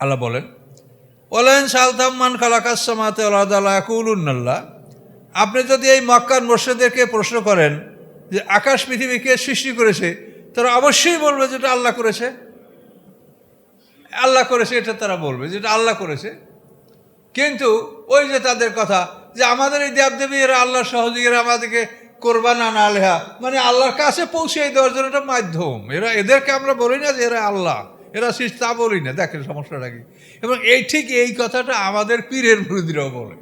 আল্লাহ বলেন, ওয়ালাইন সালতাম মান খালাকাস সামাওয়াতি ওয়াল আরদা লা ইয়াকুলুন্নাল্লাহ। আপনি যদি এই মক্কার মুশরিকদেরকে প্রশ্ন করেন যে আকাশ পৃথিবীকে সৃষ্টি করেছে, তারা অবশ্যই বলবে যেটা আল্লাহ করেছে। আল্লাহ করেছে এটা তারা বলবে, যেটা আল্লাহ করেছে। কিন্তু ওই যে তাদের কথা যে আমাদের এই দেবদেবী এরা আল্লাহর সহযোগীরা আমাদেরকে কোরবানা না লেহা, মানে আল্লাহর কাছে পৌঁছে দেওয়ার জন্য একটা মাধ্যম। এদেরকে আমরা বলি না যে এরা আল্লাহ, এরা সৃষ্টি, তা বলি না। দেখেন সমস্যাটা কি। এবং ঠিক এই কথাটা আমাদের পীরের মুরিদরাও বলে।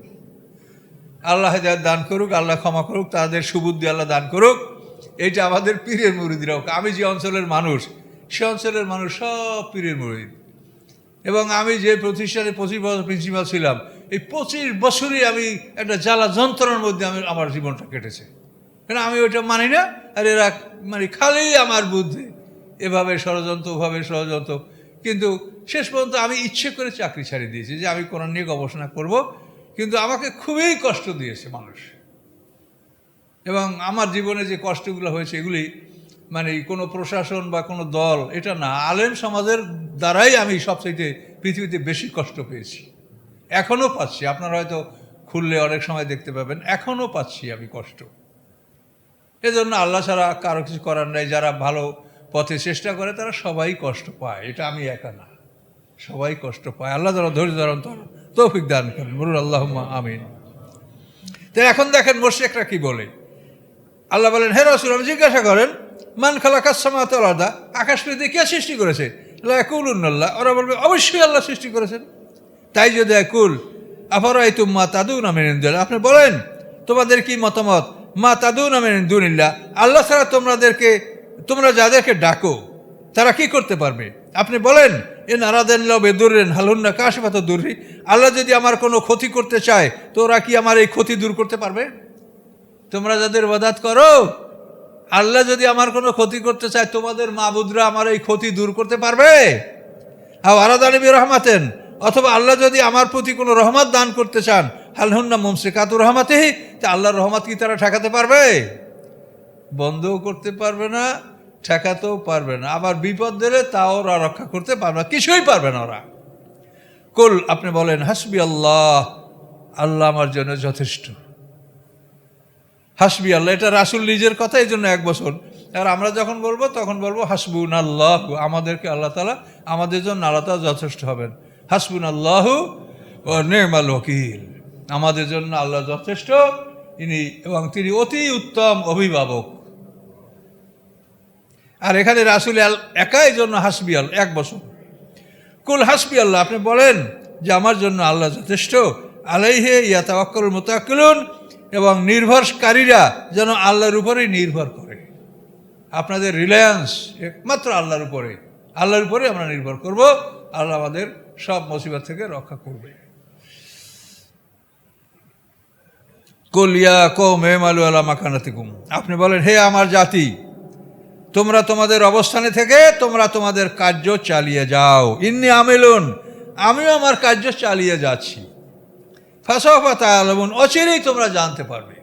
আল্লাহ হেদায়েত দান করুক, আল্লাহ ক্ষমা করুক, তাদের সুবুদ্ধি আল্লাহ দান করুক। এইটা আমাদের পীরের মুরিদরাও। আমি যে অঞ্চলের মানুষ, সে অঞ্চলের মানুষ সব পীরের মুরিদ। এবং আমি যে প্রতিষ্ঠানে 25 বছর প্রিন্সিপাল ছিলাম, এই 25 বছরই আমি একটা জ্বালা যন্ত্রণার মধ্যে আমার জীবনটা কেটেছে। কেন আমি ওইটা মানি না। আর এরা মানে খালি আমার বুদ্ধি, এভাবে ষড়যন্ত্র, ওভাবে ষড়যন্ত্র। কিন্তু শেষ পর্যন্ত আমি ইচ্ছে করে চাকরি ছাড়িয়ে দিয়েছি যে আমি কোরআন নিয়ে গবেষণা করব। কিন্তু আমাকে খুবই কষ্ট দিয়েছে মানুষ। এবং আমার জীবনে যে কষ্টগুলো হয়েছে এগুলি মানে কোনো প্রশাসন বা কোনো দল, এটা না, আলেম সমাজের দ্বারাই আমি সবচেয়ে পৃথিবীতে বেশি কষ্ট পেয়েছি। এখনও পাচ্ছি। আপনারা হয়তো খুললে অনেক সময় দেখতে পাবেন, এখনও পাচ্ছি আমি কষ্ট। এজন্য আল্লাহ ছাড়া কারো কিছু করার নেই। যারা ভালো পথে চেষ্টা করে তারা সবাই কষ্ট পায়, এটা আমি একা না, সবাই কষ্ট পায়। আল্লাহ যারা ধৈর্য ধারণ তৌফিক দান করেন, বলুন আল্লাহুম্মা আমিন। তো এখন দেখেন মুশরিকরা কি বলে। আল্লাহ বলেন, হে রাসূল, আপনি জিজ্ঞাসা করেন মান খালাকাস সামাওয়াতি ওয়াল আরদা, আকাশ পৃথিবী কে সৃষ্টি করেছে? লা ইয়াকুলুন্নাল্লাহ, ওরা বলবে অবশ্যই আল্লাহ সৃষ্টি করেছেন। তাই যদি ইয়াকুল আফারাইতুম মা তাদুনা মিন দুনিল্লাহ, আপনি বলেন তোমাদের কি মতামত, মা তাদুনা মিন দুনিল্লাহ, আল্লাহ ছাড়া তোমরা যাদেরকে ডাকো তারা কি করতে পারবে? আপনি বলেন ইন আরাদাল্লাহু বিদুররিন হাল হুন্না কাশিফাতু দুররি, আল্লাহ যদি আমার কোনো ক্ষতি করতে চায় তো ওরা কি আমার এই ক্ষতি দূর করতে পারবে? তোমরা যাদের ইবাদত করো, আল্লাহ যদি আমার কোনো ক্ষতি করতে চায়, তোমাদের মাবুদরা আমার এই ক্ষতি দূর করতে পারবে? আও আরাদানি বিরহমাতেন, অথবা আল্লাহ যদি আমার প্রতি কোনো রহমত দান করতে চান, হাল হুন্না মুমসিকাতু রহমাতিহি, তা আল্লাহর রহমত কি তারা ঠেকাতে পারবে? বন্ধও করতে পারবে না, ঠেকাতেও পারবে না। আবার বিপদ দিলে তাও ওরা রক্ষা করতে পারবে না, কিছুই পারবে না ওরা। কুল, আপনি বলেন হাসবি আল্লাহ, আল্লাহ আমার জন্য যথেষ্ট। হাসবি আল্লাহ, এটা রাসূল নিজের কথা, এই জন্য 1 বছর। আর আমরা যখন বলবো তখন বলবো হাসবুনাল্লাহু, আমাদেরকে আল্লাহ তাআলা, আমাদের জন্য আল্লাহ তাআলা যথেষ্ট হবেন। হাসবুনাল্লাহু ওয়া নি'মাল ওয়াকিল, আমাদের জন্য আল্লাহ যথেষ্ট, এবং তিনি অতি উত্তম অভিভাবক। আর এখানে রাসূল একাই জন্য হাসবি আল্লাহ 1 বছর। কুল হাসবি আল্লাহ, আপনি বলেন যে আমার জন্য আল্লাহ যথেষ্ট। আলাইহি ইয়াতাওয়াক্কালুল মুতাওয়াক্কিলুন, এবং নির্ভরকারীরা যেন আল্লাহর উপরেই নির্ভর করে। আপনাদের রিলায়েন্স একমাত্র আল্লাহর উপরে, আল্লাহর উপরে আমরা নির্ভর করব। আল্লাহ আমাদের সব মুসিবত থেকে রক্ষা করবে। কুল ইয়া কওমি ইমালু আলা মাকানাতিকুম, আপনি বলেন হে আমার জাতি, তোমরা তোমাদের অবস্থানে থেকে তোমরা তোমাদের কার্য চালিয়ে যাও। ইন্নী আমিলুন, আমিও আমার কার্য চালিয়ে যাচ্ছি। ফাসাওফা তা'লামুন, অচিরেই তোমরা জানতে পারবে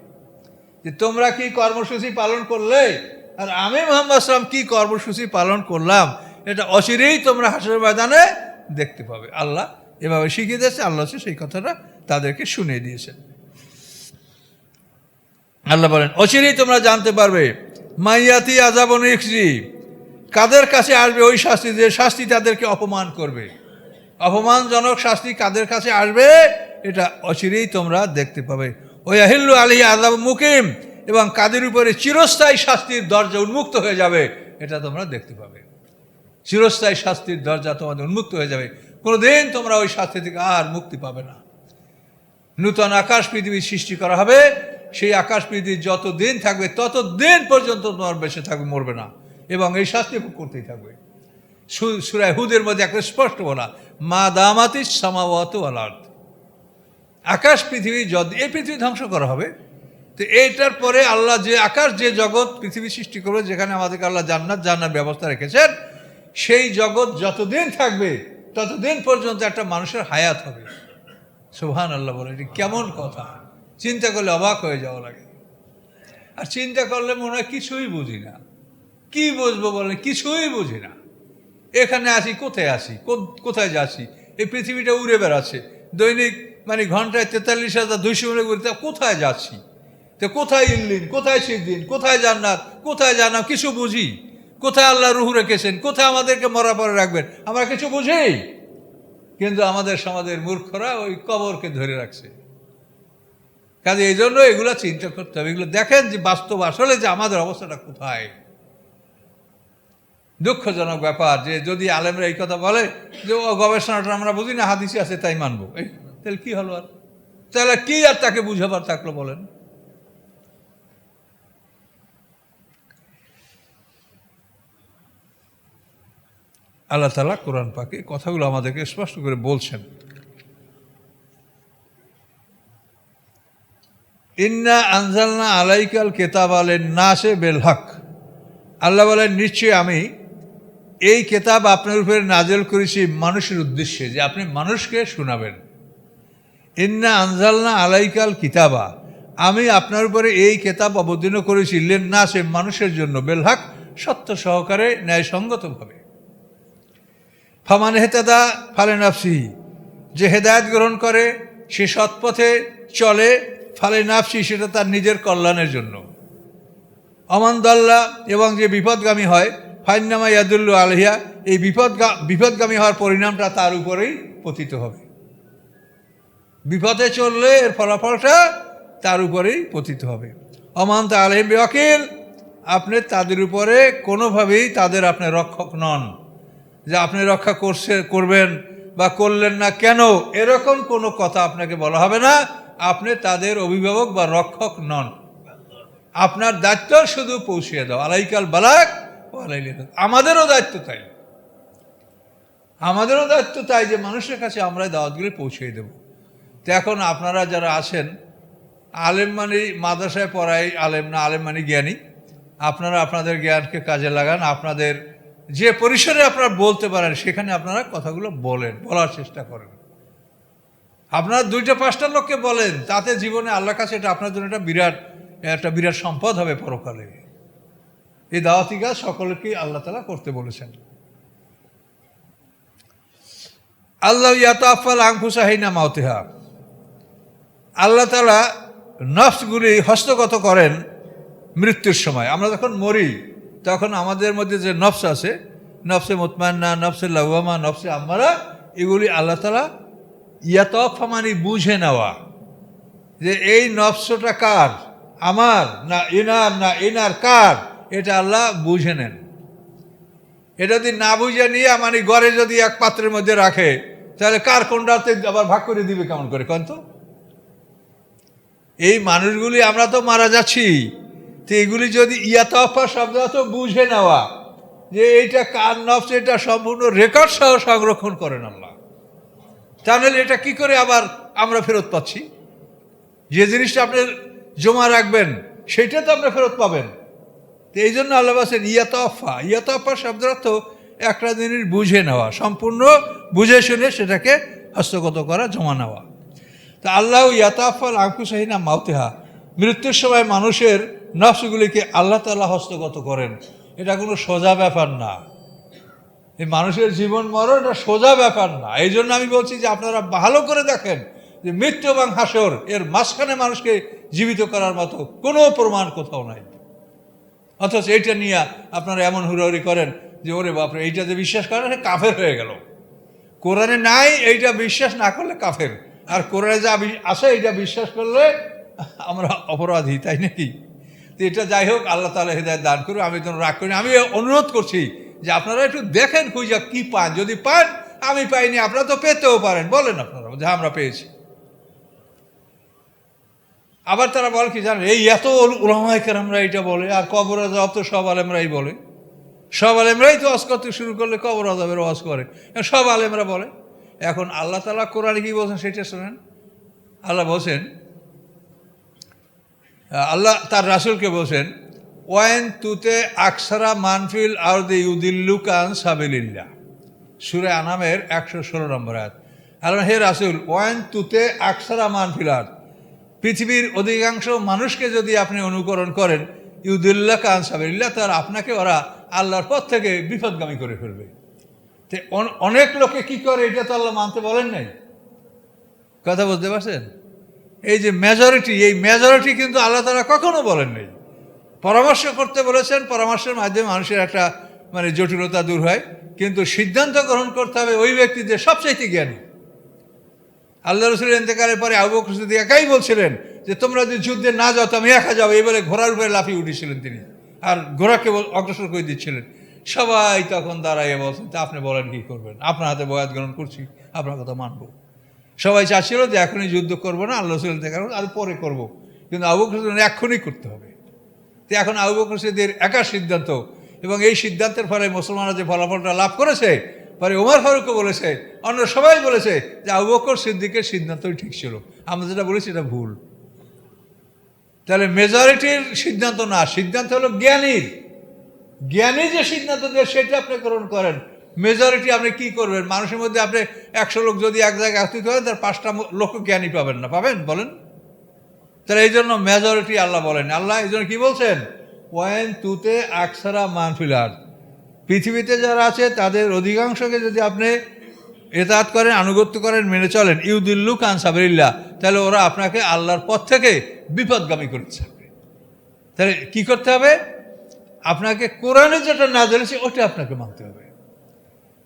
যে তোমরা কি কর্মসূচি পালন করলে আর আমি মুহাম্মদ সাল্লাল্লাহু আলাইহি ওয়াসাল্লাম কি কর্মসূচি পালন করলাম, এটা অচিরেই তোমরা হাসরের ময়দানে দেখতে পাবে। আল্লাহ এভাবে শিখিয়ে দিয়েছে, আল্লাহ সেই কথাটা তাদেরকে শুনিয়ে দিয়েছেন। আল্লাহ বলেন অচিরেই তোমরা জানতে পারবে। মাইয়াতি আযাবুন ইখজি, কাদের কাছে আসবে ওই শাস্তি, যে শাস্তি তাদেরকে অপমান করবে। অপমানজনক শাস্তি কাদের কাছে আসবে, এটা অচিরেই তোমরা দেখতে পাবে। ওয়াহিল্লু আলাইহি আযাবু মুকিম, এবং কাদের উপরে চিরস্থায়ী শাস্তির দরজা উন্মুক্ত হয়ে যাবে, এটা তোমরা দেখতে পাবে। চিরস্থায়ী শাস্তির দরজা তোমাদের উন্মুক্ত হয়ে যাবে, কোনোদিন তোমরা ওই শাস্তি থেকে আর মুক্তি পাবে না। নূতন আকাশ পৃথিবী সৃষ্টি করা হবে, সেই আকাশ পৃথিবী যত দিন থাকবে তত দিন পর্যন্ত তোমার বেঁচে থাকবে, মরবে না, এবং এই শাস্তি ভোগ করতেই থাকবে। সূরা হুদের মধ্যে একটা স্পষ্ট বলা, মা দামাতিস সামাওয়াতু ওয়াল আরদ, আকাশ পৃথিবী যদি, এই পৃথিবী ধ্বংস করা হবে, তো এইটার পরে আল্লাহ যে আকাশ, যে জগৎ পৃথিবী সৃষ্টি করবে, যেখানে আমাদেরকে আল্লাহ জান্নাত ব্যবস্থা রেখেছেন, সেই জগৎ যতদিন থাকবে ততদিন পর্যন্ত একটা মানুষের হায়াত হবে। সুবহানাল্লাহ বলে, এটি কেমন কথা! চিন্তা করলে অবাক হয়ে যাওয়া লাগে। আর চিন্তা করলে মনে হয় কিছুই বুঝি না। কি বুঝবো বলে, কিছুই বুঝি না। এখানে আসি, কোথায় আসি, কোথায় যাচ্ছি, এই পৃথিবীটা উড়ে বেড়াচ্ছে দৈনিক, মানে ঘন্টায় 43,200 মিনিট ঘুরতে। কোথায় যাচ্ছি? তো কোথায় ইল্লিন, কোথায় সিদ্দিন, কোথায় জান্নাত, কোথায় জান্নাত কিছু বুঝি? কোথায় আল্লাহ রুহ রেখেছেন, কোথায় আমাদেরকে মরা পরে রাখবেন, আমরা কিছু বুঝি? কিন্তু আমাদের সমাজের মূর্খরা ওই কবরকে ধরে রাখছে। কাজে এই জন্য এগুলো চিন্তা করতে হবে। এগুলো দেখেন যে বাস্তব আসলে যে আমাদের অবস্থাটা কোথায়। দুঃখজনক ব্যাপার যে যদি আলেমরা এই কথা বলে যে ও গবেষণাটা আমরা বুঝি না, হাদিসে আছে তাই মানবো, তাহলে কি হলো? আর তাহলে কি আর তাকে বুঝাবার থাকলো বলেন? আল্লাহ তাআলা কোরআন পাকে কথাগুলো আমাদেরকে স্পষ্ট করে বলছেন। ইন্না আনজালনা আলাইকাল কিতাব লিন-নাসি বিল হক। আল্লাহ বলেন, নিশ্চয়ই আমি এই কিতাব আপনার উপরে নাজেল করেছি মানুষের উদ্দেশ্যে, যে আপনি মানুষকে শোনাবেন। ইন্না আনজালনা আলাইকাল কিতাবা, আমি আপনার উপরে এই কিতাব অবতীর্ণ করেছি লিন-নাসি, মানুষের জন্য, বিল হক, সত্য সহকারে, ন্যায়সঙ্গতভাবে। ফামান ইহতাদা ফালিনাফসিহি, যে হেদায়েত গ্রহণ করে সে সৎপথে চলে, ফালিনাফসি, সেটা তার নিজের কল্যাণের জন্য। অমান দাল্লা, এবং যে বিপদগামী হয়, ফাইন্নামা ইয়াদুল্লু আলাইহা, এই বিপদগামী হওয়ার পরিণামটা তার উপরেই পতিত হবে। বিপদে চললে এর ফলাফলটা তার উপরেই পতিত হবে। অমান তা আলাইহিম বিওয়াকিল, আপনি তাদের উপরে কোনোভাবেই তাদের আপনি রক্ষক নন, যে আপনি রক্ষা করবেন বা করলেন না কেন, এরকম কোনো কথা আপনাকে বলা হবে না। আপনি তাদের অভিভাবক বা রক্ষক নন। আপনার দায়িত্ব শুধু পৌঁছিয়ে দাও। আলাইকাল বালাগ ওয়া আলাইনা। আমাদেরও দায়িত্ব তাই, আমাদেরও দায়িত্ব তাই যে মানুষের কাছে আমরা দাওয়াতগুলি পৌঁছিয়ে দেব। তো এখন আপনারা যারা আছেন, আলেম মানে মাদ্রাসায় পড়াই আলেম না, আলেম মানে জ্ঞানী। আপনারা আপনাদের জ্ঞানকে কাজে লাগান। আপনাদের যে পরিসরে আপনারা বলতে পারেন সেখানে আপনারা কথাগুলো বলার চেষ্টা করেন। আপনারা 2-5টা লোককে বলেন, তাতে জীবনে আল্লাহর কাছে এটা আপনার জন্য একটা বিরাট সম্পদ হবে পরকালে। এই দাওয়াতি কাজ সকলকেই আল্লাহ তাআলা করতে বলেছেন। আল্লাহ ইয়াতাফাল আনফুসা হিনা মাউতিহা, আল্লাহ তাআলা নফসগুলি হস্তগত করেন মৃত্যুর সময়। আমরা যখন মরি তখন আমাদের মধ্যে যে নফস আছে, নফসে মুতমাইন্না, নফসে লাওয়ামা, নফসে আম্মারা, এগুলি আল্লাহ তাআলা ইয়াতাফা মানে বুঝে নেওয়া, যে এই নফসটা কার, আমার না ইনার কার, এটা আল্লাহ বুঝে নেন। এটা যদি না বুঝে নিয়ে মানে ঘরে যদি এক পাত্রের মধ্যে রাখে, তাহলে কার কোনটাতে আবার ভাগ করে দিবে কেমন করে কন তো? এই মানুষগুলি আমরা তো মারা যাচ্ছি, তো এগুলি যদি ইয়াতাফা শব্দ তো বুঝে নেওয়া, যে এইটা কার নফস, এটা সম্পূর্ণ রেকর্ড সহ সংরক্ষণ করেন আল্লাহ। তাহলে এটা কি করে আবার আমরা ফেরত পাচ্ছি? যে জিনিসটা আপনি জমা রাখবেন সেটা তো আপনি ফেরত পাবেন। তো এই জন্য আল্লাহ বলছেন ইয়াতাফা শব্দের অর্থ একটা জিনিস বুঝে নেওয়া, সম্পূর্ণ বুঝে শুনে সেটাকে হস্তগত করা, জমা নেওয়া। তা আল্লাহ ইয়াতাফাল আনফুসা হিনা মাউতিহা, মৃত্যুর সময় মানুষের নফসগুলিকে আল্লাহ তাআলা হস্তগত করেন। এটা কোনো সোজা ব্যাপার না। এই মানুষের জীবন মরণ এটা সোজা ব্যাপার না। এই জন্য আমি বলছি যে আপনারা ভালো করে দেখেন যে মৃত্যু এবং হাসর এর মাঝখানে মানুষকে জীবিত করার মতো কোনো প্রমাণ কোথাও নাই। অথচ এইটা নিয়ে আপনারা এমন হুড়াহুড়ি করেন যে ওরে বাপরে, এইটা যে বিশ্বাস করেন সে কাফের হয়ে গেল। কোরআনে নাই, এইটা বিশ্বাস না করলে কাফের, আর কোরআনে যা আছে এইটা বিশ্বাস করলে আমরা অপরাধী, তাই নাকি? তো এটা যাই হোক, আল্লাহ তাআলা হেদায়েত দান করুন। আমি তো রাগ করি, আমি অনুরোধ করছি যে আপনারা একটু দেখেন খুঁজা কি পান। যদি পান, আমি পাইনি, আপনারা তো পেতেও পারেন, বলেন আপনারা যে আমরা পেয়েছি। আবার তারা বলে কি জানেন, এই এত উলামায়ে কেরামরা এইটা বলে, আর কবর আযাব তো সব আলেমরাই বলে। সব আলেমরাই তো ওয়াজ করতে শুরু করলে কবর আযাবের ওয়াজ করে, সব আলেমরা বলে। এখন আল্লাহ তাআলা কোরআনে কি বলছেন সেটা শোনেন। আল্লাহ বলছেন, আল্লাহ তার রাসূলকে বলছেন, ওয়াইন তুতে আকসারা মানফিল আরদি ইউদিল্লুকা আন সাবিলিল্লাহ, সূরা আনামের 116 নম্বর আয়াত। আল্লাহ, হে রাসূল, ওয়াইন তুতে আকসারা মানফিল আরদ, পৃথিবীর অধিকাংশ মানুষকে যদি আপনি অনুকরণ করেন, ইউদিল্লুকা আন সাবিলিল্লাহ, তার আপনাকে ওরা আল্লাহর পথ থেকে বিপদগামী করে ফেলবে। অনেক লোকে কি করে এটা তো আল্লাহ মানতে বলেন নাই। কথা বুঝতে পারছেন? এই যে মেজরিটি, এই মেজরিটি কিন্তু আল্লাহ তাআলা কখনো বলেন নাই। পরামর্শ করতে বলেছেন, পরামর্শের মাধ্যমে মানুষের একটা মানে জটিলতা দূর হয়, কিন্তু সিদ্ধান্ত গ্রহণ করতে হবে ওই ব্যক্তি যে সবচাইতে জ্ঞানী। আল্লাহ রসুলের ইন্তেকালের পরে আবু বকর সিদ্দিক একাই বলছিলেন যে তোমরা যদি যুদ্ধে না যাও তো আমি একা যাবো, এই বলে ঘোড়ার উপরে লাফিয়ে উঠেছিলেন তিনি, আর ঘোড়াকে অগ্রসর করে দিচ্ছিলেন। সবাই তখন দাঁড়াইয়ে বলছেন তা আপনি বলেন কি করবেন, আপনার হাতে বয়াত গ্রহণ করছি, আপনার কথা মানবো। সবাই চাচ্ছিল যে এখনই যুদ্ধ করবো না, আল্লাহ রসুল ইন্তেকাল আর পরে করবো, কিন্তু আবু বকর সিদ্দিক এখনই করতে হবে। তো এখন আবু বকর সিদ্দিকের একা সিদ্ধান্ত, এবং এই সিদ্ধান্তের ফলে মুসলমানরা যে ফলাফলটা লাভ করেছে, পরে ওমর ফারুকও বলেছে, অন্য সবাই বলেছে যে আবু বকর সিদ্দিকের সিদ্ধান্তই ঠিক ছিল, আমরা যেটা বলেছি এটা ভুল। তাহলে মেজরিটির সিদ্ধান্ত না, সিদ্ধান্ত হলো জ্ঞানীর। জ্ঞানী যে সিদ্ধান্ত দেয় সেটা আপনি গ্রহণ করেন। মেজরিটি আপনি কি করবেন? মানুষের মধ্যে আপনি 100 লোক যদি এক জায়গায় একত্রিত করেন, তার 5টা লোক জ্ঞানী পাবেন না, পাবেন বলেন? তাহলে এই জন্য মেজরিটি আল্লাহ বলেন। আল্লাহ এই জন্য কি বলছেন? ওয়াইন তুতে আকসারা মানফিলার, পৃথিবীতে যারা আছে তাদের অধিকাংশকে যদি আপনি এতাত করেন, আনুগত্য করেন, মেনে চলেন, ইউদিল্লু কান সাবিলিল্লাহ, তাহলে ওরা আপনাকে আল্লাহর পথ থেকে বিপদগামী করতে হবে। তাহলে কি করতে হবে? আপনাকে কোরআনে যেটা না জেনেছে ওটা আপনাকে মানতে হবে।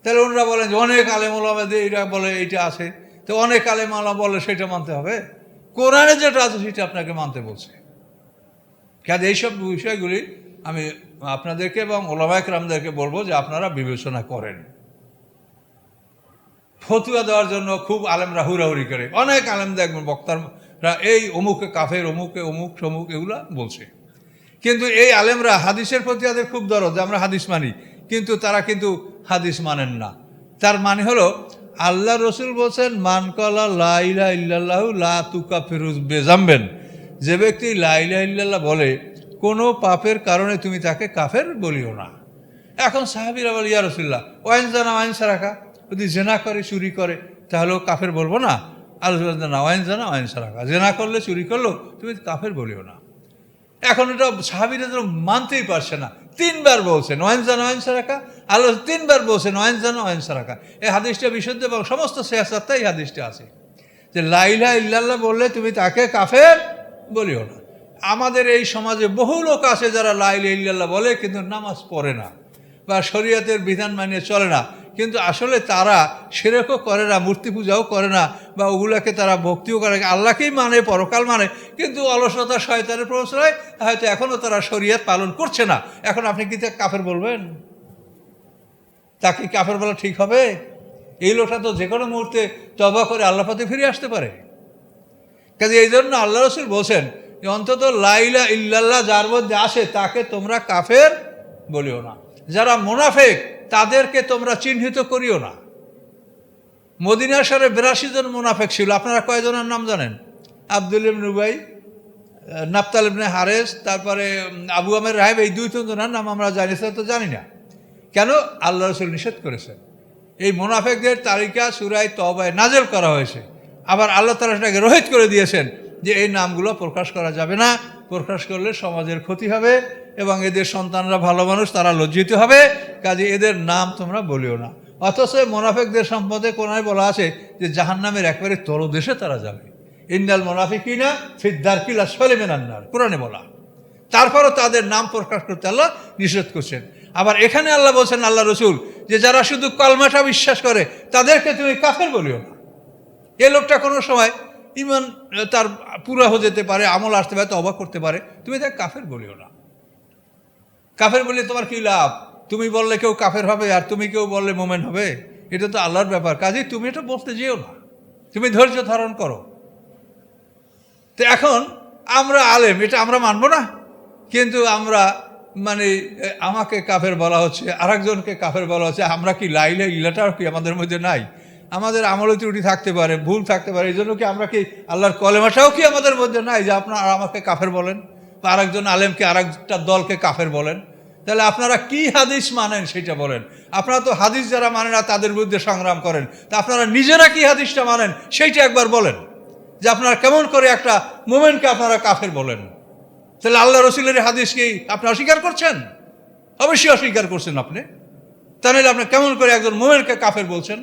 তাহলে ওনারা বলেন যে অনেক আলেম ওলামাদের এটা বলে এইটা আছে, তো অনেক আলেম ওলামা বলে সেটা মানতে হবে। কোরআনে যেটা আছে সেটা আপনাকে মানতে বলছে। কাজে এইসব বিষয়গুলি আমি আপনাদেরকে এবং ওলামা ইকরামদেরকে বলবো যে আপনারা বিবেচনা করেন। ফতুয়া দেওয়ার জন্য খুব আলেমরা হুড়াহুড়ি করে, অনেক আলেম দেখবেন বক্তারা এই অমুকে কাফের, অমুকে অমুক সমুক এগুলা বলছে, কিন্তু এই আলেমরা হাদিসের প্রতি তাদের খুব দরদ, আমরা হাদিস মানি, কিন্তু তারা কিন্তু হাদিস মানেন না। তার মানে হলো আল্লাহ রসুল বলছেন মান কালা লা ইলাহা ইল্লাল্লাহু লা তুকাফিরু বিযামবিন, যে ব্যক্তি লা ইলাহা ইল্লাল্লাহ বলে কোনো পাপের কারণে তুমি তাকে কাফের বলিও না। এখন সাহাবীরা বলে ইয়া রাসূলুল্লাহ ওয়াইন জানা ওয়াইন সারাকা, যদি জেনা করে চুরি করে তাহলেও কাফের বলবো না? আল্লাহ না, ওয়াইন জানা ওয়াইন সারাকা, জেনা করলে চুরি করলো তুমি কাফের বলিও না। এখন এটা সাহাবীরা তো মানতেই পারছে না, 3বার বলছেন ওয়াইন জানা ওয়াইন সারাকা, আল্লাহ 3বার বলছেন ওয়াইন জানা ওয়াইন সারাকা। এই হাদিসটা বিশুদ্ধ এবং সমস্ত সিয়াসাতে এই হাদিসটা আছে যে লা ইলাহা ইল্লাল্লাহ বললে তুমি তাকে কাফের বলিও না। আমাদের এই সমাজে বহু লোক আছে যারা লা ইলাহা ইল্লাল্লাহ বলে কিন্তু নামাজ পড়ে না বা শরীয়তের বিধান মানিয়ে চলে না, কিন্তু আসলে তারা শিরকও করে না, মূর্তি পূজাও করে না, বা ওগুলাকে তারা ভক্তিও করে, আল্লাহকেই মানে, পরকাল মানে, কিন্তু অলসতা শয়তানের প্রশ্রয় হয়তো এখনও তারা শরীয়ত পালন করছে না। এখন আপনি কি তাকে কাফের বলবেন? তাকে কাফের বলা ঠিক হবে? এই লোকটা তো যে কোনো মুহূর্তে তওবা করে আল্লাহ পথে ফিরে আসতে পারে। কাজে এই জন্য আল্লাহ রাসূল বলছেন যে অন্তত লা ইলাহা ইল্লাল্লাহ যার মধ্যে আসে তাকে তোমরা কাফের বলিও না। যারা মুনাফিক তাদেরকে তোমরা চিহ্নিত করিও না। মদিনা শহরে 82 জন মুনাফিক ছিল, আপনারা কয়জনের নাম জানেন? আব্দুল ইবনে উবাই, নাফতাল ইবনে হারেস, তারপরে আবু আমের রাহিব, এই 2-3 জনের নাম আমরা জানি, তো জানি না কেন? আল্লাহ রাসূল নিষেধ করেছেন। এই মুনাফিকদের তালিকা সূরা তওবায় নাযিল করা হয়েছে, আবার আল্লাহ তাআলা সেটাকে রহিত করে দিয়েছেন যে এই নামগুলো প্রকাশ করা যাবে না, প্রকাশ করলে সমাজের ক্ষতি হবে এবং এদের সন্তানরা ভালো মানুষ, তারা লজ্জিত হবে, কাজে এদের নাম তোমরা বলিও না। অথচ মুনাফিকদের সম্বন্ধে কোরআনে বলা আছে যে জাহান্নামের একেবারে তলদেশে তারা যাবে। ইন্নাল মুনাফিকিনা ফিদ দারকিল আসফালি মিনান নার, কোরআনে বলা। তারপরও তাদের নাম প্রকাশ করতে আল্লাহ নিষেধ করছেন। আবার এখানে আল্লাহ বলছেন আল্লাহ রসুল যে যারা শুধু কলমাটা বিশ্বাস করে তাদেরকে তুমি কাফের বলিও না। এ লোকটা কোনো সময় ইমান তার পুরা হয়ে যেতে পারে, আমল আসতে পারে, তওবা করতে পারে, তুমি তাকে কাফের বলিও না। কাফের বললে তোমার কি লাভ? তুমি বললে কেউ কাফের হবে আর তুমি কেউ বললে মোমেন হবে, এটা তো আল্লাহর ব্যাপার। কাজেই তুমি এটা বলতে যেও না, তুমি ধৈর্য ধারণ করো। তো এখন আমরা আলেম, এটা আমরা মানবো না, কিন্তু আমরা মানে আমাকে কাফের বলা হচ্ছে, আরেকজনকে কাফের বলা হচ্ছে। আমরা কি লা ইলাহা ইল্লাল্লাহটাও কি আমাদের মধ্যে নাই? আমাদের আমল ত্রুটি থাকতে পারে, ভুল থাকতে পারে, এই জন্য কি আমরা কি আল্লাহর কলেমাটাও কি আমাদের মধ্যে নাই যে আপনারা আমাকে কাফের বলেন বা আরেকজন আলেমকে আরেকটা দলকে কাফের বলেন? তাহলে আপনারা কি হাদিস মানেন সেটা বলেন। আপনারা তো হাদিস যারা মানে না তাদের বিরুদ্ধে সংগ্রাম করেন, তা আপনারা নিজেরা কি হাদিসটা মানেন সেইটা একবার বলেন, যে আপনারা কেমন করে একটা মোমেনকে আপনারা কাফের বলেন। তাহলে আল্লাহ রসুলের হাদিস কি আপনি অস্বীকার করছেন? অবশ্যই অস্বীকার করছেন আপনি। তাহলে আপনি কেমন করে একজন মুমিনকে কাফের বলছেন?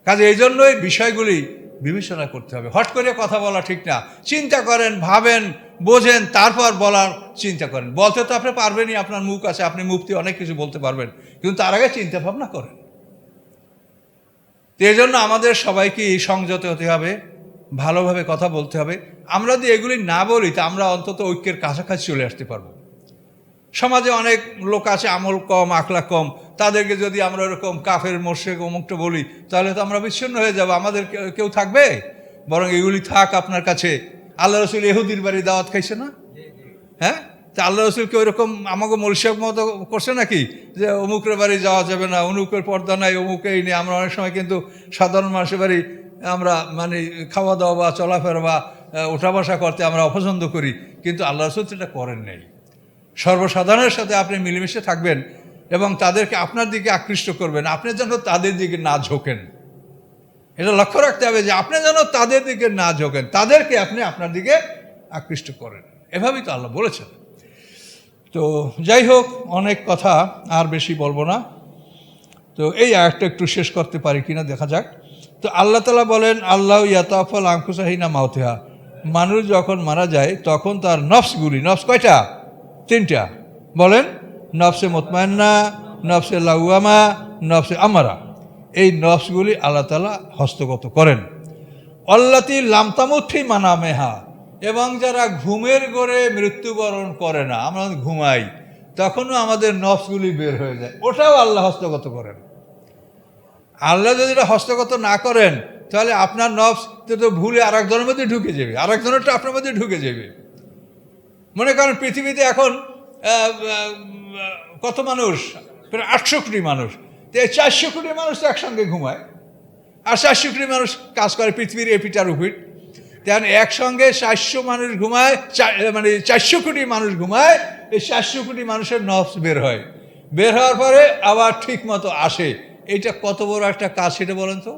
কাজে এই জন্যই বিষয়গুলি বিবেচনা করতে হবে। হট করে কথা বলা ঠিক না। চিন্তা করেন, ভাবেন, বোঝেন, তারপর বলার চিন্তা করেন। বলতে তো আপনি পারবেনই, আপনার মুখ আছে, আপনি মুফতি, অনেক কিছু বলতে পারবেন, কিন্তু তার আগে চিন্তা ভাবনা করেন। তো এই জন্য আমাদের সবাইকে সংযত হতে হবে, ভালোভাবে কথা বলতে হবে। আমরা যদি এগুলি না বলি তা আমরা অন্তত ঐক্যের কাছাকাছি চলে আসতে পারবো। সমাজে অনেক লোক আছে আমল কম, আখলাক কম, তাদেরকে যদি আমরা এরকম কাফের, মোরশেক, অমুকটা বলি, তাহলে তো আমরা বিচ্ছিন্ন হয়ে যাব, আমাদের কেউ থাকবে? বরং এগুলি থাক আপনার কাছে। আল্লাহ রসুল ইহুদির বাড়ি দাওয়াত খাইছে না? হ্যাঁ, তা আল্লাহ রসুলকে ওইরকম আমাকে মোরশেক মতো করছে নাকি, যে অমুকের বাড়ি যাওয়া যাবে না, অমুকের পর্দা নাই, অমুকেই নেই? আমরা অনেক সময় কিন্তু সাধারণ মানুষের বাড়ি আমরা মানে খাওয়া দাওয়া বা চলাফেরা বা ওঠা বসা করতে আমরা অপছন্দ করি, কিন্তু আল্লাহ রসুল সেটা করেন নাই। সর্বসাধারণের সাথে আপনি মিলেমিশে থাকবেন এবং তাদেরকে আপনার দিকে আকৃষ্ট করবেন, আপনি যেন তাদের দিকে না ঝোঁকেন। এটা লক্ষ্য রাখতে হবে যে আপনি যেন তাদের দিকে না ঝোঁকেন, তাদেরকে আপনি আপনার দিকে আকৃষ্ট করেন। এভাবেই তো আল্লাহ বলেছেন। তো যাই হোক, অনেক কথা আর বেশি বলবো না। তো এই আয়াতটা একটু শেষ করতে পারি কিনা দেখা যাক। তো আল্লাহ তাআলা বলেন, আল্লাহ ইয়াতাফাল আনফুসাহিনা মাউতিহা, মানুষ যখন মারা যায় তখন তার নফসগুলি, নফস কয়টা? 3টা। বলেন, নফসে মুতমাইন্না, নফসে লাওয়ামা, নফসে আমারা। এই নফসগুলি আল্লাহ তাআলা হস্তগত করেন। অল্লাতি লামতামুথি মানামেহা, এবং যারা ঘুমের ঘরে মৃত্যুবরণ করে না, আমরা ঘুমাই, তখনও আমাদের নফসগুলি বের হয়ে যায়, ওটাও আল্লাহ হস্তগত করেন। আল্লাহ যদি এটা হস্তগত না করেন, তাহলে আপনার নফস তো ভুলে আর একজনের মধ্যে ঢুকে যাবে, আর একজনেরটা আপনার মধ্যে ঢুকে যাবে। মনে করেন পৃথিবীতে এখন কত মানুষ? প্রায় 800 কোটি মানুষ। তো এই 400 কোটি মানুষ তো একসঙ্গে ঘুমায়, আর 400 কোটি মানুষ কাজ করে পৃথিবীর এপিটার উপিট। তেমন একসঙ্গে 400 মানুষ ঘুমায়, মানে 400 কোটি মানুষ ঘুমায়। এই 400 কোটি মানুষের নফস বের হয়, বের হওয়ার পরে আবার ঠিক মতো আসে। এইটা কত বড় একটা কাজ সেটা বলেন তো।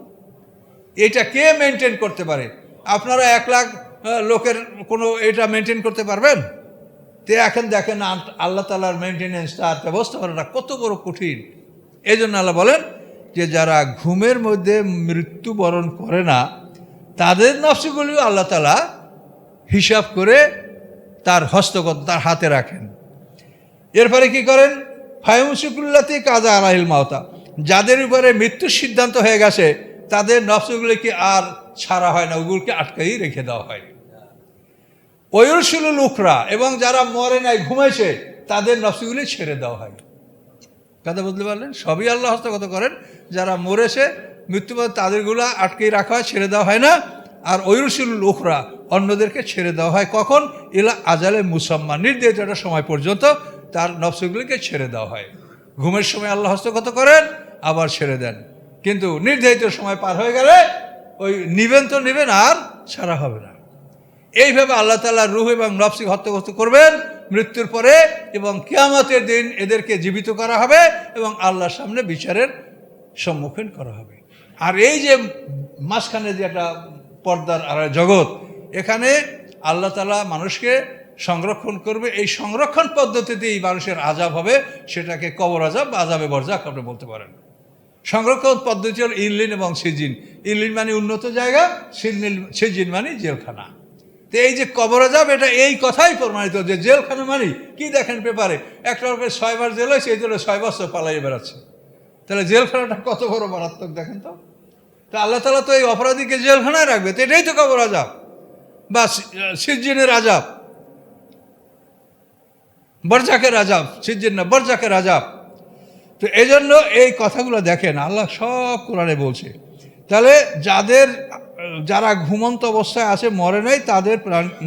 এটা কে মেনটেন করতে পারে? আপনারা 1 লাখ লোকের কোনো এটা মেনটেন করতে পারবেন? তো এখন দেখেন আল্লাহ তাআলার মেনটেনেন্স, তার ব্যবস্থাপনাটা কত বড় কঠিন। এই জন্য আল্লাহ বলেন যে যারা ঘুমের মধ্যে মৃত্যুবরণ করে না, তাদের নফসগুলিও আল্লাহ তাআলা হিসাব করে তার হস্তগত, তার হাতে রাখেন। এরপরে কি করেন? ফায়ুমসিকুল্লাতি কাজা আলাইল মাউতা, যাদের উপরে মৃত্যুর সিদ্ধান্ত হয়ে গেছে তাদের নফসগুলিকে আর ছাড়া হয় না, ওগুলোকে আটকাই রেখে দেওয়া হয়। ওয়ুরসিলুল উখরা, এবং যারা মরে নাই, ঘুমাইছে, তাদের নফসগুলি ছেড়ে দেওয়া হয়। কথা বুঝতে পারলেন? সবই আল্লাহ হস্তগত করেন। যারা মরেছে, মৃত্যুপর, তাদেরগুলো আটকেই রাখা হয়, ছেড়ে দেওয়া হয় না। আর ওয়ুরসিলুল উখরা, অন্যদেরকে ছেড়ে দেওয়া হয়। কখন? ইলা আজালে মুসাম্মা, নির্ধারিত একটা সময় পর্যন্ত তার নফসগুলিকে ছেড়ে দেওয়া হয়। ঘুমের সময় আল্লাহ হস্তগত করেন, আবার ছেড়ে দেন, কিন্তু নির্ধারিত সময় পার হয়ে গেলে ওই নিবেন তো নিবেন, আর ছাড়া হবে না। এইভাবে আল্লাহ তাআলা রূহ এবং নফসকে হস্তগত করবেন মৃত্যুর পরে, এবং কিয়ামতের দিন এদেরকে জীবিত করা হবে এবং আল্লাহর সামনে বিচারের সম্মুখীন করা হবে। আর এই যে মাঝখানে যে একটা পর্দার আর জগৎ, এখানে আল্লাহ তাআলা মানুষকে সংরক্ষণ করবে। এই সংরক্ষণ পদ্ধতিতেই মানুষের আযাব হবে, সেটাকে কবর আযাব বা আযাবে বরযাক আপনি বলতে পারেন। সংরক্ষণ পদ্ধতি হল ইল্লিন এবং সিজিন। ইল্লিন মানে উন্নত জায়গা, সিজিন মানে জেলখানা। তো এই যে কবর আযাব, এটা এই কথাই প্রমাণিত যে জেলখানা মানে কি? দেখেন পেপারে একটা লোকের 6 বার জেল হয়েছে, এই জন্য 6 বছর পালাইয়ে বেড়াচ্ছে। তাহলে জেলখানাটা কত বড় মারাত্মক দেখেন তো। তা আল্লাহ তাআলা তো এই অপরাধীকে জেলখানায় রাখবে, তো এটাই তো কবর আযাব বা সিজিনের আযাব, বরযাকের আযাব। সিজিন না, বরযাকের আযাব। তো এই জন্য এই কথাগুলো দেখেন আল্লাহ সব কোরআনে বলছে। তাহলে যারা ঘুমন্ত অবস্থায় আছে, মরে নাই, তাদের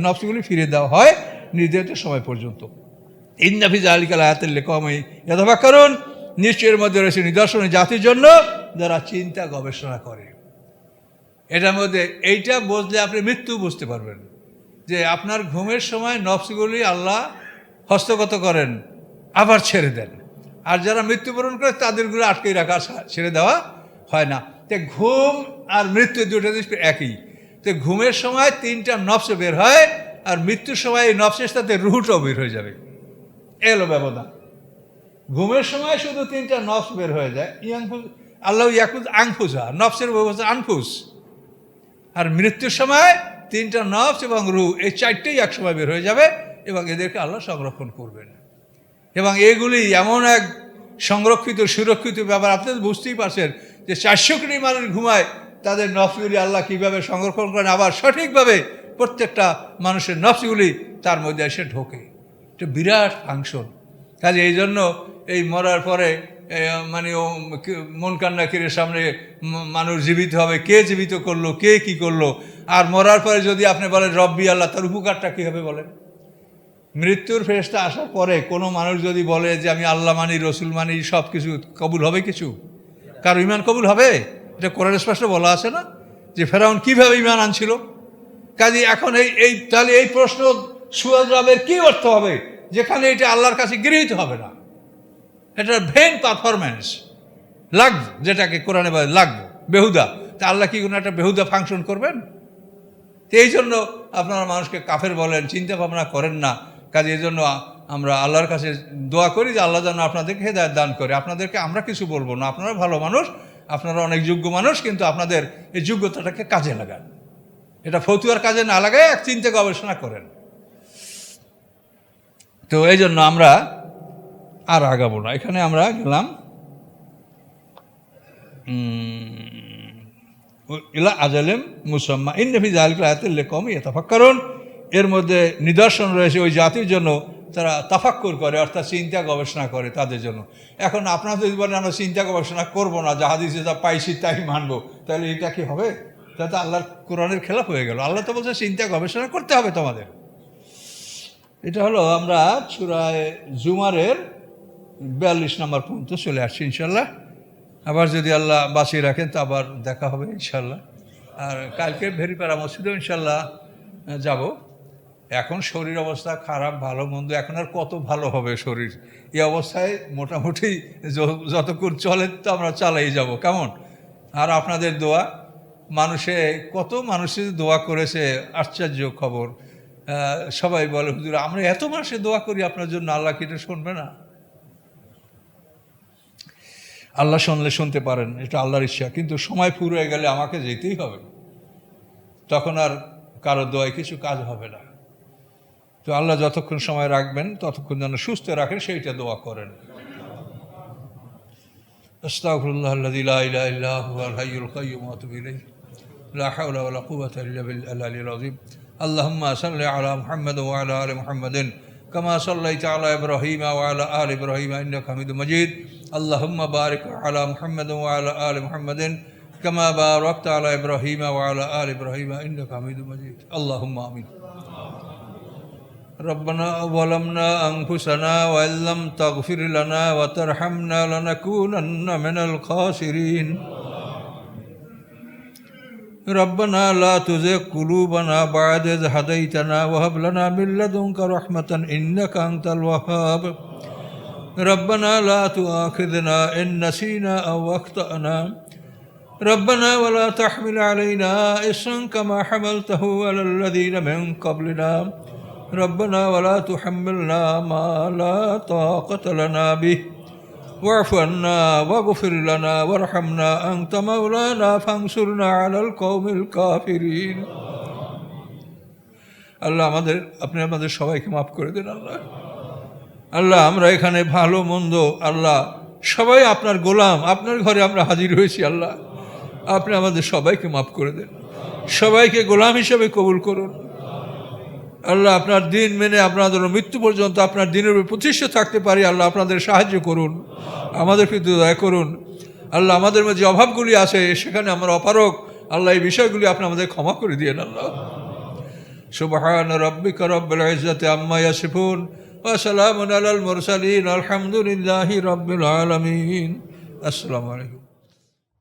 নফসগুলি ফিরে দেওয়া হয় নির্ধারিত সময় পর্যন্ত। ইন্না ফি যালিকা লাআয়াতিন লিকাওমিন ইয়াতাফাক্কারুন, নিশ্চয়ের মধ্যে রয়েছে নিদর্শন জাতির জন্য যারা চিন্তা গবেষণা করে। এটার মধ্যে এইটা বুঝলে আপনি মৃত্যু বুঝতে পারবেন, যে আপনার ঘুমের সময় নফসগুলি আল্লাহ হস্তগত করেন, আবার ছেড়ে দেন। আর যারা মৃত্যুবরণ করে তাদেরগুলো আটকে রাখা, ছেড়ে দেওয়া হয় না। তো ঘুম আর মৃত্যু দুটো জিনিস একই। তো ঘুমের সময় 3টা নফস বের হয়, আর মৃত্যুর সময় এই নফসের সাথে রুহটাও বের হয়ে যাবে। এলো ব্যবধান। ঘুমের সময় শুধু 3টা নফস বের হয়ে যায়, আল্লাহ ইয়াকুজ আনফুসা, নফসের ব্যবস্থা আনফুস। আর মৃত্যুর সময় 3টা নফস এবং রূহ, এই 4টেই একসময় বের হয়ে যাবে এবং এদেরকে আল্লাহ সংরক্ষণ করবেন। এবং এগুলি এমন এক সংরক্ষিত সুরক্ষিত ব্যাপার, আপনি বুঝতেই পারছেন যে 400 কোটি মানুষ ঘুমায়, তাদের নফসগুলি আল্লাহ কীভাবে সংরক্ষণ করেন, আবার সঠিকভাবে প্রত্যেকটা মানুষের নফসগুলি তার মধ্যে এসে ঢোকে। এটা বিরাট ফাংশন। কাজে এই জন্য এই মরার পরে মানে মুনকার নাকিরের সামনে মানুষ জীবিত হবে, কে জীবিত করলো, কে কি করলো। আর মরার পরে যদি আপনি বলেন রব্বি আল্লাহ, তার উপকারটা কী হবে বলেন? মৃত্যুর ফেরেশতা আসার পরে কোনো মানুষ যদি বলে যে আমি আল্লাহ মানি, রসুল মানি, সব কিছু কবুল হবে কিছু? কারো ইমান কবুল হবে? এটা কোরআনে স্পষ্ট বলা আছে না যে ফেরাউন কীভাবে ইমান আনছিল। কাজে এখন এই তাহলে এই প্রশ্ন সুয়াজের কী অর্থ হবে যেখানে এটা আল্লাহর কাছে গৃহীত হবে না? এটা ভেন পারফরমেন্স, লাগবে, যেটাকে কোরআনে বলে লাগবে, বেহুদা। তা আল্লাহ কি কোনো একটা বেহুদা ফাংশন করবেন? এই জন্য আপনারা মানুষকে কাফের বলেন, চিন্তা ভাবনা করেন না। কাজে এই জন্য আমরা আল্লাহর কাছে দোয়া করি যে আল্লাহ যেন আপনাদেরকে হেদায়েত দান করে। আপনাদেরকে আমরা কিছু বলবো না, আপনারা ভালো মানুষ, আপনারা অনেক যোগ্য মানুষ, কিন্তু আপনাদের এই যোগ্যতাটাকে কাজে লাগান। এটা ফতুয়ার কাজে না লাগায় এক চিন্তা গবেষণা করেন। তো এই জন্য আমরা আর আগাবো না, এখানে আমরা গেলাম ইলা আজালেম মুসাম্মা ইন্না ফি যালিকা আয়াতুল লিকাওমিন ইয়াতাফাক্কারুন। এর মধ্যে নিদর্শন রয়েছে ওই জাতির জন্য তারা তাফাক্কুর করে, অর্থাৎ চিন্তা গবেষণা করে তাদের জন্য। এখন আপনারা যদি বলেন আমরা চিন্তা গবেষণা করবো না, যা হাদিসে যা পাইছি তাই মানবো, তাহলে এটা কি হবে? তাতে আল্লাহর কোরআনের খেলাফ হয়ে গেল। আল্লাহ তো বলছে চিন্তা গবেষণা করতে হবে তোমাদের। এটা হলো আমরা সূরা জুমারের 42 নম্বর পর্যন্ত চলে আসছি ইনশাল্লাহ। আবার যদি আল্লাহ বাঁচিয়ে রাখেন তো আবার দেখা হবে ইনশাল্লাহ। আর কালকে ভেরিপাড়া মসজিদেও ইনশাল্লাহ যাব। এখন শরীর অবস্থা খারাপ, ভালো মন্দ, এখন আর কত ভালো হবে শরীর। এই অবস্থায় মোটামুটি যতক্ষণ চলে তো আমরা চালাই যাব, কেমন? আর আপনাদের দোয়া, কত মানুষের দোয়া করেছে, আশ্চর্য খবর। সবাই বলে হুজুর আমরা এত মানুষের দোয়া করি আপনার জন্য, আল্লাহ কি এটা শুনবে না? আল্লাহ শুনলে শুনতে পারেন, এটা আল্লাহর ইচ্ছা। কিন্তু সময় ফুরিয়ে গেলে আমাকে যেতেই হবে, তখন আর কারো দোয়ায় কিছু কাজ হবে না। তো আল্লাহ যতক্ষণ সময় রাখবেন ততক্ষণ যেন সুস্থ রাখেন, সেইটা দোয়া করেন। আস্তাগফিরুল্লাহাল্লাযী লা ইলাহা ইল্লা হুয়াল হাইয়ুল কাইয়্যুম ওয়া আতুবু ইলাইহি লা হাওলা ওয়া লা কুওয়াতা ইল্লা বিল্লাহিল আলিয়্যিল আযীম। আল্লাহুম্মা সাল্লি আলা মুহাম্মাদ ওয়া আলা আলি মুহাম্মাদিন কামা সাল্লাইতা আলা ইব্রাহিম ওয়া আলা আলি ইব্রাহিম ইন্নাকা হামিদুম মাজিদ। আল্লাহুম্মা বারিক আলা মুহাম্মাদ ওয়া আলা আলি মুহাম্মাদিন কামা বারাকতা আলা ইব্রাহিম ওয়া আলা আলি ইব্রাহিম ইন্নাকা হামিদুম মাজিদ। আল্লাহুম্মা আমিন। ربنا ظلمنا أنفسنا وإن لم تغفر لنا وترحمنا لنكونن من الخاسرين. ربنا لا تزغ قلوبنا بعد إذ هديتنا وهب لنا من لدنك رحمة إنك أنت الوهاب. ربنا لا تؤاخذنا إن نسينا أو أخطأنا. ربنا ولا تحمل علينا إصرا كما حملته على الذين من قبلنا. ربنا ولا تحملنا ما لا طاقة لنا به واعف عنا واغفر لنا وارحمنا أنت مولانا فانصرنا على القوم الكافرين. আল্লাহ আপনি আমাদের সবাইকে মাফ করে দেন। আল্লাহ আমরা এখানে ভালো মন্দ, আল্লাহ সবাই আপনার গোলাম, আপনার ঘরে আমরা হাজির হয়েছি। আল্লাহ আপনি আমাদের সবাইকে মাফ করে দেন, সবাইকে গোলাম হিসেবে কবুল করুন। আল্লাহ আপনার দিন মেনে আপনাদের মৃত্যু পর্যন্ত আপনার দিনের উপর প্রতিষ্ঠিত থাকতে পারি। আল্লাহ আপনাদের সাহায্য করুন, আমাদের প্রতি দয়া করুন। আল্লাহ আমাদের মধ্যে অভাবগুলি আছে সেখানে আমরা অপারগ, আল্লাহ এই বিষয়গুলি আপনি আমাদের ক্ষমা করে দিয়েন। আল্লাহ সুবহান রাব্বিকা রাব্বিল ইজ্জাতি আম্মা ইয়াসিফুন ওয়া সালামুন আলাল মুরসালিন আলহামদুলিল্লাহি রাব্বিল আলামিন। আসসালামু আলাইকুম।